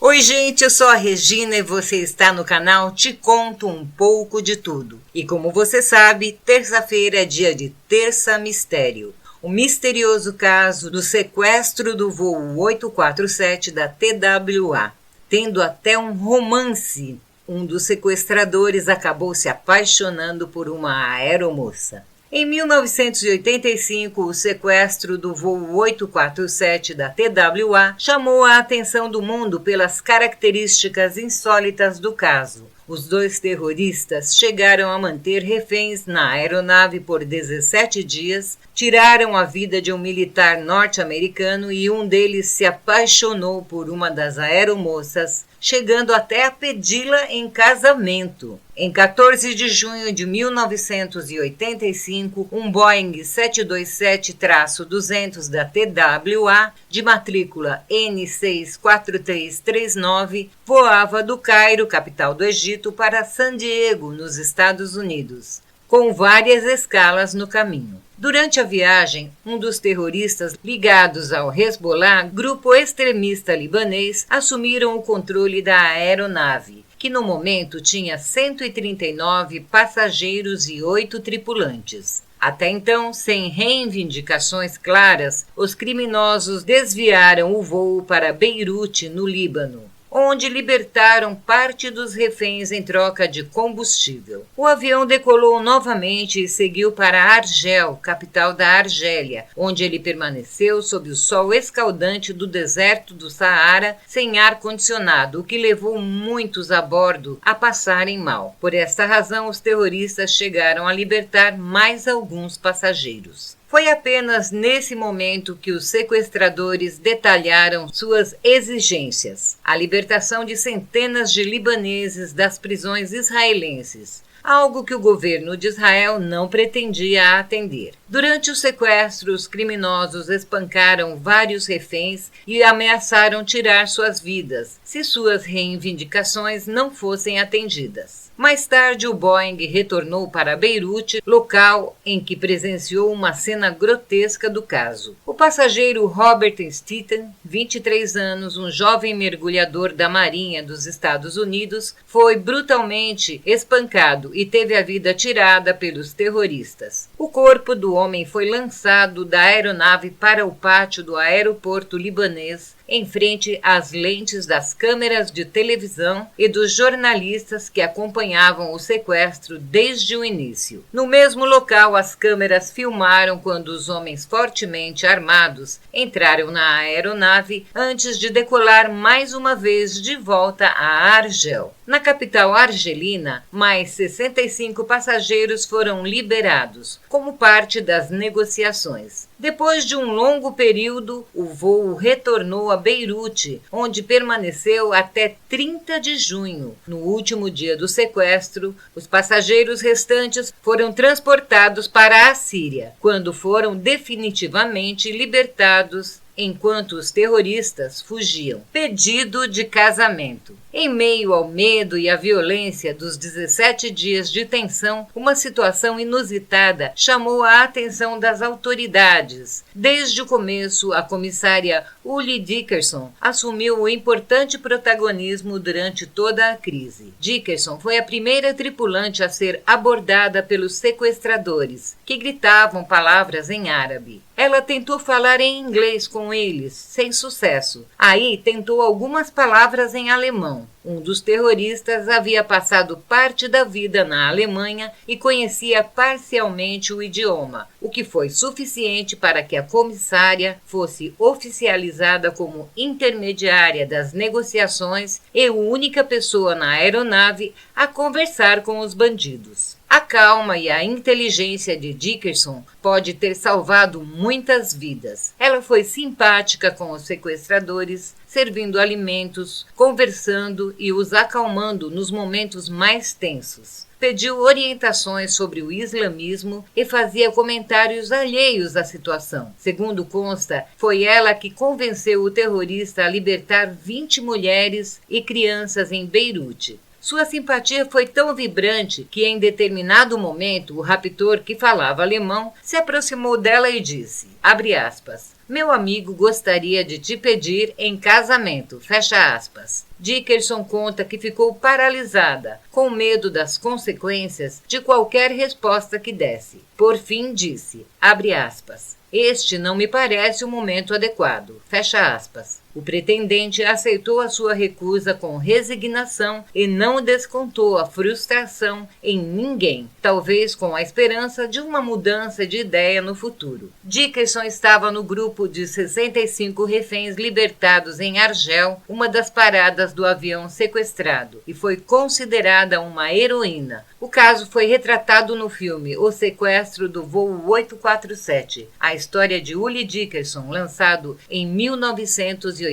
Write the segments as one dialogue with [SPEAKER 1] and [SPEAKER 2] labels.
[SPEAKER 1] Oi gente, eu sou a Regina e você está no canal Te Conto um Pouco de Tudo. E como você sabe, terça-feira é dia de Terça Mistério. O misterioso caso do sequestro do voo 847 da TWA, tendo até um romance. Um dos sequestradores acabou se apaixonando por uma aeromoça. Em 1985, o sequestro do voo 847 da TWA chamou a atenção do mundo pelas características insólitas do caso. Os dois terroristas chegaram a manter reféns na aeronave por 17 dias, tiraram a vida de um militar norte-americano e um deles se apaixonou por uma das aeromoças, chegando até a pedi-la em casamento. Em 14 de junho de 1985, um Boeing 727-200 da TWA, de matrícula N64339, voava do Cairo, capital do Egito, para San Diego, nos Estados Unidos, com várias escalas no caminho. Durante a viagem, um dos terroristas ligados ao Hezbollah, grupo extremista libanês, assumiram o controle da aeronave, que no momento tinha 139 passageiros e 8 tripulantes. Até então, sem reivindicações claras, os criminosos desviaram o voo para Beirute, no Líbano, onde libertaram parte dos reféns em troca de combustível. O avião decolou novamente e seguiu para Argel, capital da Argélia, onde ele permaneceu sob o sol escaldante do deserto do Saara, sem ar-condicionado, o que levou muitos a bordo a passarem mal. Por esta razão, os terroristas chegaram a libertar mais alguns passageiros. Foi apenas nesse momento que os sequestradores detalharam suas exigências: a libertação de centenas de libaneses das prisões israelenses, algo que o governo de Israel não pretendia atender. Durante o sequestro, os criminosos espancaram vários reféns e ameaçaram tirar suas vidas, se suas reivindicações não fossem atendidas. Mais tarde, o Boeing retornou para Beirute, local em que presenciou uma cena grotesca do caso. O passageiro Robert Stetton, 23 anos, um jovem mergulhador da Marinha dos Estados Unidos, foi brutalmente espancado e teve a vida tirada pelos terroristas. O corpo do homem foi lançado da aeronave para o pátio do aeroporto libanês, em frente às lentes das câmeras de televisão e dos jornalistas que acompanhavam o sequestro desde o início. No mesmo local, as câmeras filmaram quando os homens fortemente armados entraram na aeronave antes de decolar mais uma vez de volta a Argel. Na capital argelina, mais 65 passageiros foram liberados, como parte das negociações. Depois de um longo período, o voo retornou a Beirute, onde permaneceu até 30 de junho. No último dia do sequestro, os passageiros restantes foram transportados para a Síria, quando foram definitivamente libertados enquanto os terroristas fugiam. Pedido de casamento. Em meio ao medo e à violência dos 17 dias de tensão, uma situação inusitada chamou a atenção das autoridades. Desde o começo, a comissária Uli Dickerson assumiu o importante protagonismo durante toda a crise. Dickerson foi a primeira tripulante a ser abordada pelos sequestradores, que gritavam palavras em árabe. Ela tentou falar em inglês com eles, sem sucesso. Aí tentou algumas palavras em alemão. Um dos terroristas havia passado parte da vida na Alemanha e conhecia parcialmente o idioma, o que foi suficiente para que a comissária fosse oficializada como intermediária das negociações e única pessoa na aeronave a conversar com os bandidos. A calma e a inteligência de Dickerson pode ter salvado muitas vidas. Ela foi simpática com os sequestradores, servindo alimentos, conversando e os acalmando nos momentos mais tensos. Pediu orientações sobre o islamismo e fazia comentários alheios à situação. Segundo consta, foi ela que convenceu o terrorista a libertar 20 mulheres e crianças em Beirute. Sua simpatia foi tão vibrante que, em determinado momento, o raptor, que falava alemão, se aproximou dela e disse, abre aspas, meu amigo gostaria de te pedir em casamento, fecha aspas. Dickerson conta que ficou paralisada, com medo das consequências de qualquer resposta que desse. Por fim disse, abre aspas, este não me parece o momento adequado, fecha aspas. O pretendente aceitou a sua recusa com resignação e não descontou a frustração em ninguém, talvez com a esperança de uma mudança de ideia no futuro. Dickerson estava no grupo de 65 reféns libertados em Argel, uma das paradas do avião sequestrado, e foi considerada uma heroína. O caso foi retratado no filme O Sequestro do Voo 847, a história de Uli Dickerson, lançado em 1988.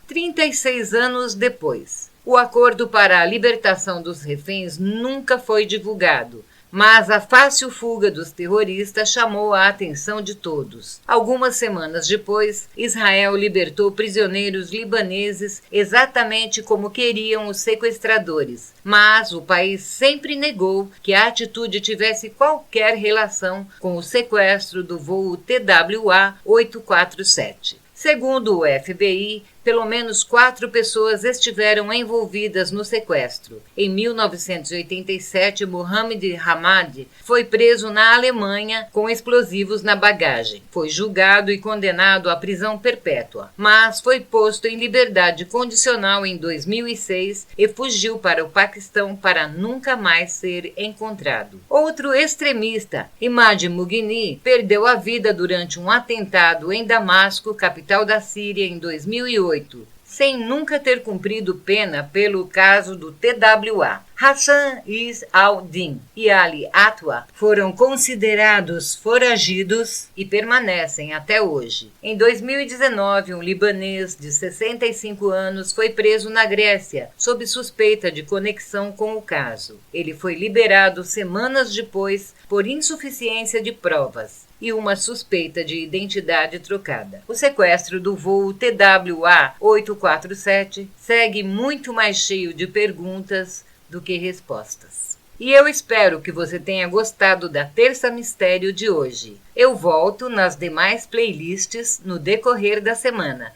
[SPEAKER 1] 36 anos depois, o acordo para a libertação dos reféns nunca foi divulgado, mas a fácil fuga dos terroristas chamou a atenção de todos. Algumas semanas depois, Israel libertou prisioneiros libaneses exatamente como queriam os sequestradores, mas o país sempre negou que a atitude tivesse qualquer relação com o sequestro do voo TWA 847. Segundo o FBI, pelo menos 4 pessoas estiveram envolvidas no sequestro. Em 1987, Mohammed Hamad foi preso na Alemanha com explosivos na bagagem. Foi julgado e condenado à prisão perpétua, mas foi posto em liberdade condicional em 2006 e fugiu para o Paquistão para nunca mais ser encontrado. Outro extremista, Imad Mughni, perdeu a vida durante um atentado em Damasco, capital da Síria, em 2008. Sem nunca ter cumprido pena pelo caso do TWA. Hassan Is al-Din e Ali Atwa foram considerados foragidos e permanecem até hoje. Em 2019, um libanês de 65 anos foi preso na Grécia, sob suspeita de conexão com o caso. Ele foi liberado semanas depois por insuficiência de provas e uma suspeita de identidade trocada. O sequestro do voo TWA 847 segue muito mais cheio de perguntas do que respostas. E eu espero que você tenha gostado da Terça Mistério de hoje. Eu volto nas demais playlists no decorrer da semana.